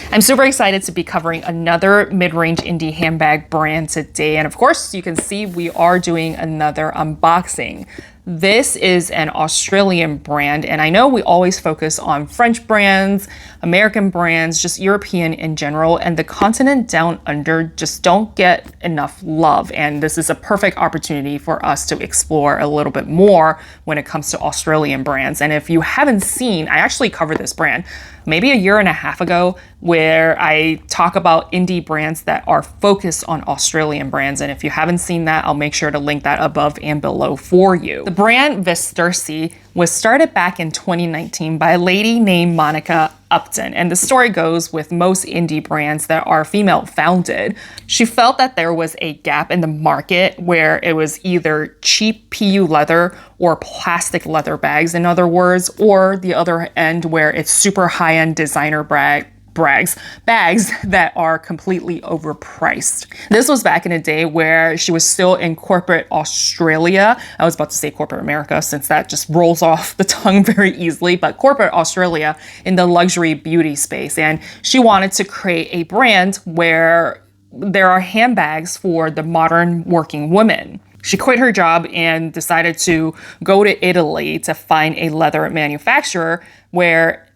I'm super excited to be covering another mid-range indie handbag brand today. And of course, you can see we are doing another unboxing. This is an Australian brand, and I know we always focus on French brands, American brands, just European in general, and the continent down under just don't get enough love. And this is a perfect opportunity for us to explore a little bit more when it comes to Australian brands. And if you haven't seen, I actually covered this brand maybe a year and a half ago, where I talk about indie brands that are focused on Australian brands. And if you haven't seen that, I'll make sure to link that above and below for you. The brand Vestirsi was started back in 2019 by a lady named Monica Upton. And the story goes with most indie brands that are female founded. She felt that there was a gap in the market where it was either cheap PU leather or plastic leather bags, in other words, or the other end where it's super high-end designer bags that are completely overpriced. This was back in a day where she was still in corporate Australia. I was about to say corporate America since that just rolls off the tongue very easily, but corporate Australia in the luxury beauty space. And she wanted to create a brand where there are handbags for the modern working woman. She quit her job and decided to go to Italy to find a leather manufacturer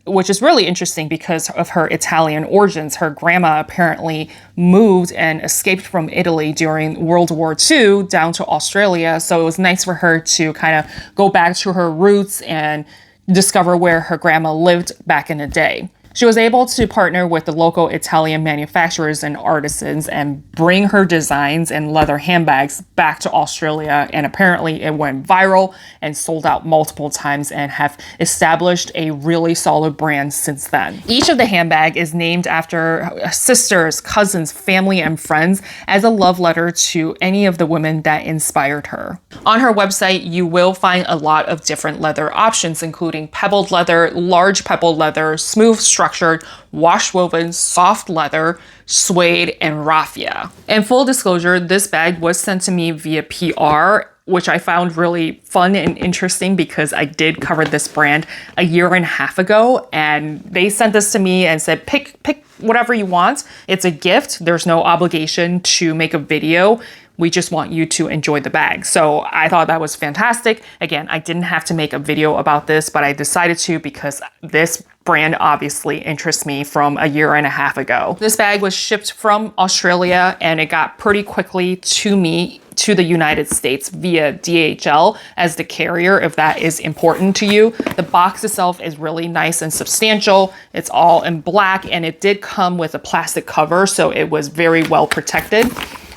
which is really interesting because of her Italian origins. Her grandma apparently moved and escaped from Italy during World War II down to Australia. So it was nice for her to kind of go back to her roots and discover where her grandma lived back in the day. She was able to partner with the local Italian manufacturers and artisans and bring her designs and leather handbags back to Australia. And apparently it went viral and sold out multiple times and have established a really solid brand since then. Each of the handbag is named after sisters, cousins, family, and friends as a love letter to any of the women that inspired her. On her website, you will find a lot of different leather options, including pebbled leather, large pebbled leather, smooth structured, wash woven, soft leather, suede, and raffia. And full disclosure, this bag was sent to me via PR, which I found really fun and interesting because I did cover this brand a year and a half ago, and they sent this to me and said, pick whatever you want. It's a gift. There's no obligation to make a video. We just want you to enjoy the bag. So I thought that was fantastic. Again, I didn't have to make a video about this, but I decided to because this brand obviously interests me from a year and a half ago. This bag was shipped from Australia and it got pretty quickly to me to the United States via DHL as the carrier, if that is important to you. The box itself is really nice and substantial. It's all in black and it did come with a plastic cover, so it was very well protected.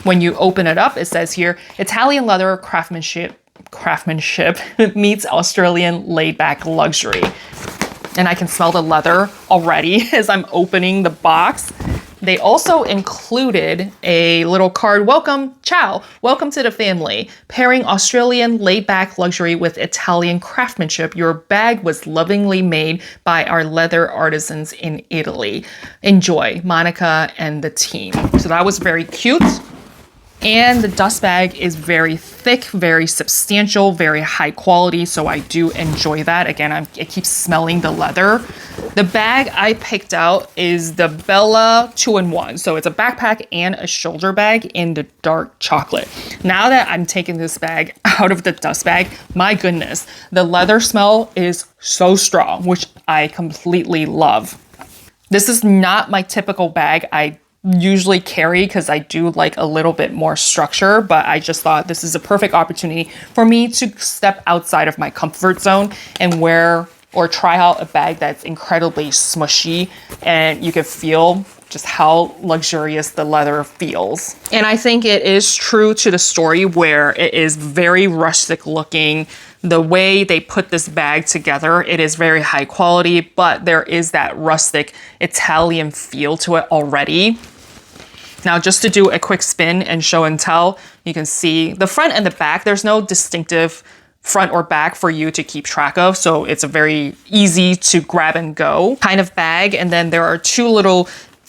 When you open it up, it says here, Italian leather craftsmanship meets Australian laid-back luxury. And I can smell the leather already as I'm opening the box. They also included a little card, welcome to the family. Pairing Australian laid-back luxury with Italian craftsmanship, your bag was lovingly made by our leather artisans in Italy. Enjoy, Monica and the team. So that was very cute. And the dust bag is very thick, very substantial, very high quality. So I do enjoy that. Again, I keep smelling the leather. The bag I picked out is the Bella 2-in-1. So it's a backpack and a shoulder bag in the dark chocolate. Now that I'm taking this bag out of the dust bag, my goodness, the leather smell is so strong, which I completely love. This is not my typical bag I usually carry because I do like a little bit more structure, but I just thought this is a perfect opportunity for me to step outside of my comfort zone and wear or try out a bag that's incredibly smushy and you can feel just how luxurious the leather feels. And I think it is true to the story where it is very rustic looking. The way they put this bag together, it is very high quality, but there is that rustic Italian feel to it already. Now, just to do a quick spin and show and tell, you can see the front and the back. There's no distinctive front or back for you to keep track of. So it's a very easy to grab and go kind of bag. And then there are two little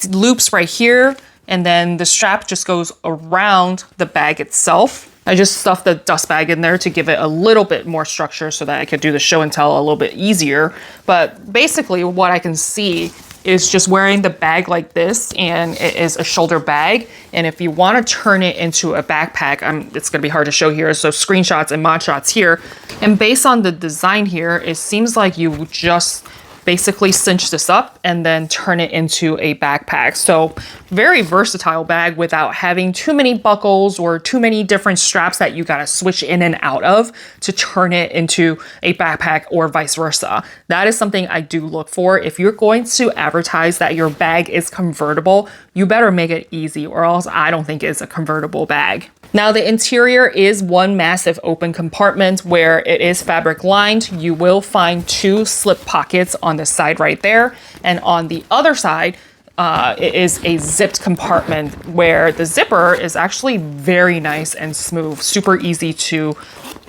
loops right here. And then the strap just goes around the bag itself. I just stuffed the dust bag in there to give it a little bit more structure so that I could do the show and tell a little bit easier. But basically what I can see is just wearing the bag like this, and it is a shoulder bag. And if you want to turn it into a backpack, it's going to be hard to show here, so screenshots and mod shots here. And based on the design here, it seems like you just basically cinch this up and then turn it into a backpack. So very versatile bag without having too many buckles or too many different straps that you gotta switch in and out of to turn it into a backpack or vice versa. That is something I do look for. If you're going to advertise that your bag is convertible, you better make it easy, or else I don't think it's a convertible bag. Now the interior is one massive open compartment where it is fabric lined. You will find 2 slip pockets on the side right there. And on the other side, it is a zipped compartment where the zipper is actually very nice and smooth, super easy to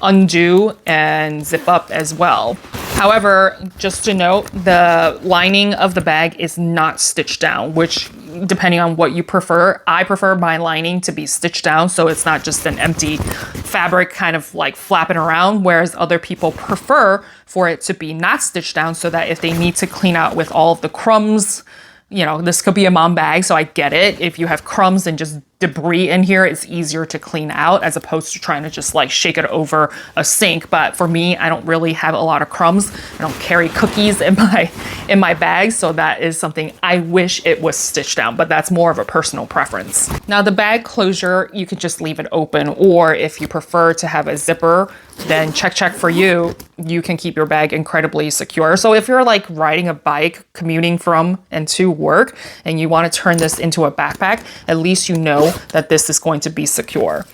undo and zip up as well. However, just to note, the lining of the bag is not stitched down, which depending on what you prefer, I prefer my lining to be stitched down so it's not just an empty fabric kind of like flapping around, whereas other people prefer for it to be not stitched down so that if they need to clean out with all of the crumbs, you know, this could be a mom bag, so I get it. If you have crumbs and just debris in here, it's easier to clean out as opposed to trying to just like shake it over a sink. But for me, I don't really have a lot of crumbs. I don't carry cookies in my bag, so that is something I wish it was stitched down, but that's more of a personal preference. Now the bag closure, you could just leave it open, or if you prefer to have a zipper, then check for you. You can keep your bag incredibly secure. So if you're like riding a bike, commuting from and to work, and you want to turn this into a backpack, at least you know that this is going to be secure.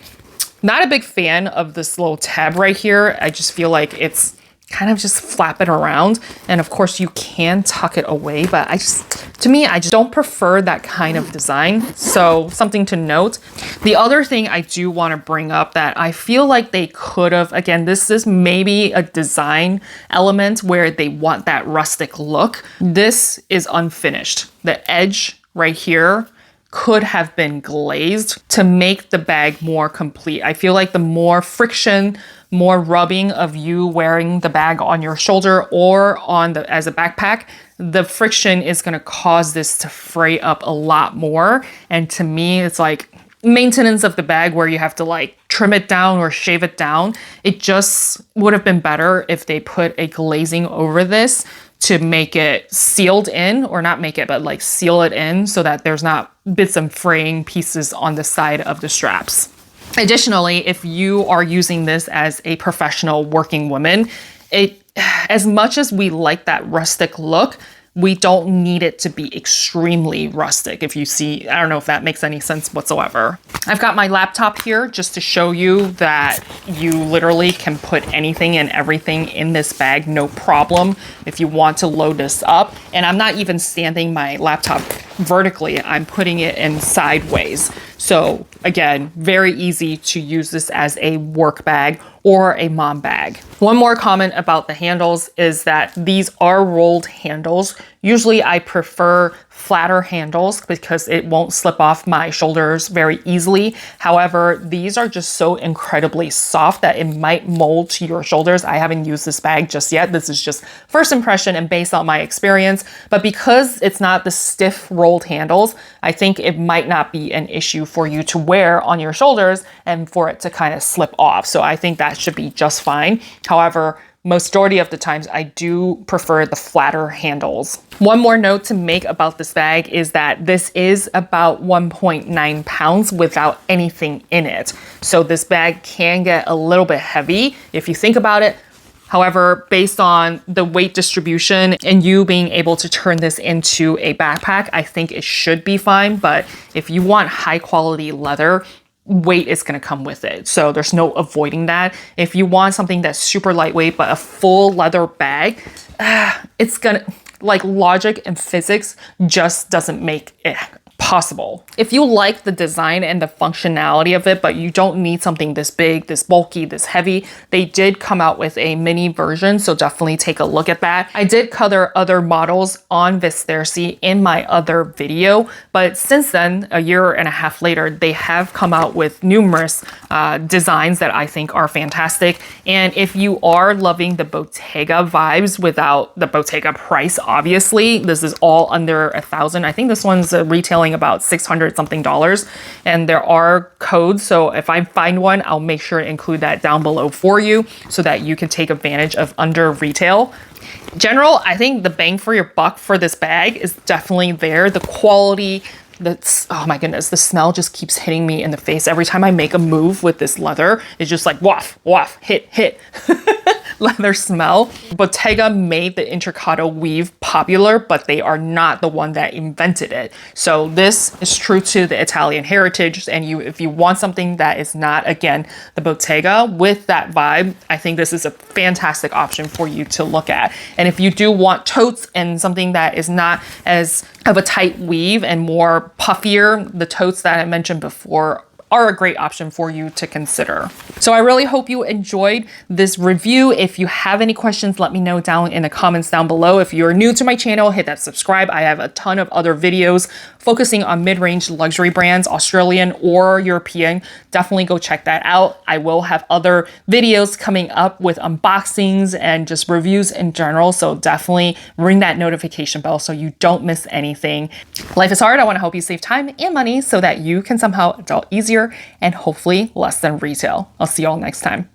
Not a big fan of this little tab right here. I just feel like it's kind of just flapping around. And of course you can tuck it away, but I just don't prefer that kind of design. So something to note. The other thing I do want to bring up that I feel like they could have, again, this is maybe a design element where they want that rustic look. This is unfinished. The edge right here could have been glazed to make the bag more complete. I feel like the more friction, more rubbing of you wearing the bag on your shoulder or on the as a backpack, the friction is going to cause this to fray up a lot more. And to me, it's like maintenance of the bag where you have to like trim it down or shave it down. It just would have been better if they put a glazing over this to make it sealed in, or not make it, but like seal it in so that there's not bits and fraying pieces on the side of the straps. Additionally, if you are using this as a professional working woman, as much as we like that rustic look, we don't need it to be extremely rustic. If you see, I don't know if that makes any sense whatsoever. I've got my laptop here just to show you that you literally can put anything and everything in this bag, no problem, if you want to load this up. And I'm not even standing my laptop vertically, I'm putting it in sideways. So again, very easy to use this as a work bag or a mom bag. One more comment about the handles is that these are rolled handles. Usually I prefer flatter handles because it won't slip off my shoulders very easily. However, these are just so incredibly soft that it might mold to your shoulders. I haven't used this bag just yet. This is just first impression and based on my experience. But because it's not the stiff rolled handles, I think it might not be an issue for you to wear on your shoulders and for it to kind of slip off. So I think that should be just fine. However, majority of the times I do prefer the flatter handles. One more note to make about this bag is that this is about 1.9 pounds without anything in it. So this bag can get a little bit heavy if you think about it. However, based on the weight distribution and you being able to turn this into a backpack, I think it should be fine. But if you want high quality leather, weight is going to come with it. So there's no avoiding that. If you want something that's super lightweight, but a full leather bag, it's going to, like, logic and physics just doesn't make it possible. If you like the design and the functionality of it, but you don't need something this big, this bulky, this heavy, they did come out with a mini version, so definitely take a look at that. I did cover other models on Vestirsi in my other video, but since then, a year and a half later, they have come out with numerous designs that I think are fantastic. And if you are loving the Bottega vibes without the Bottega price, obviously, this is all under $1,000. I think this one's retailing about $600 something, and there are codes. So if I find one, I'll make sure to include that down below for you so that you can take advantage of under retail. General, I think the bang for your buck for this bag is definitely there. The quality, oh my goodness, the smell just keeps hitting me in the face. Every time I make a move with this leather, it's just like waff, waff, hit, hit. Leather smell. Bottega made the intricato weave popular, but they are not the one that invented it. So this is true to the Italian heritage. And if you want something that is not, again, the Bottega with that vibe, I think this is a fantastic option for you to look at. And if you do want totes and something that is not as of a tight weave and more puffier, the totes that I mentioned before are a great option for you to consider. So I really hope you enjoyed this review. If you have any questions, let me know down in the comments down below. If you're new to my channel, hit that subscribe. I have a ton of other videos focusing on mid-range luxury brands, Australian or European. Definitely go check that out. I will have other videos coming up with unboxings and just reviews in general. So definitely ring that notification bell so you don't miss anything. Life is hard. I want to help you save time and money so that you can somehow adult easier and hopefully less than retail. I'll see you all next time.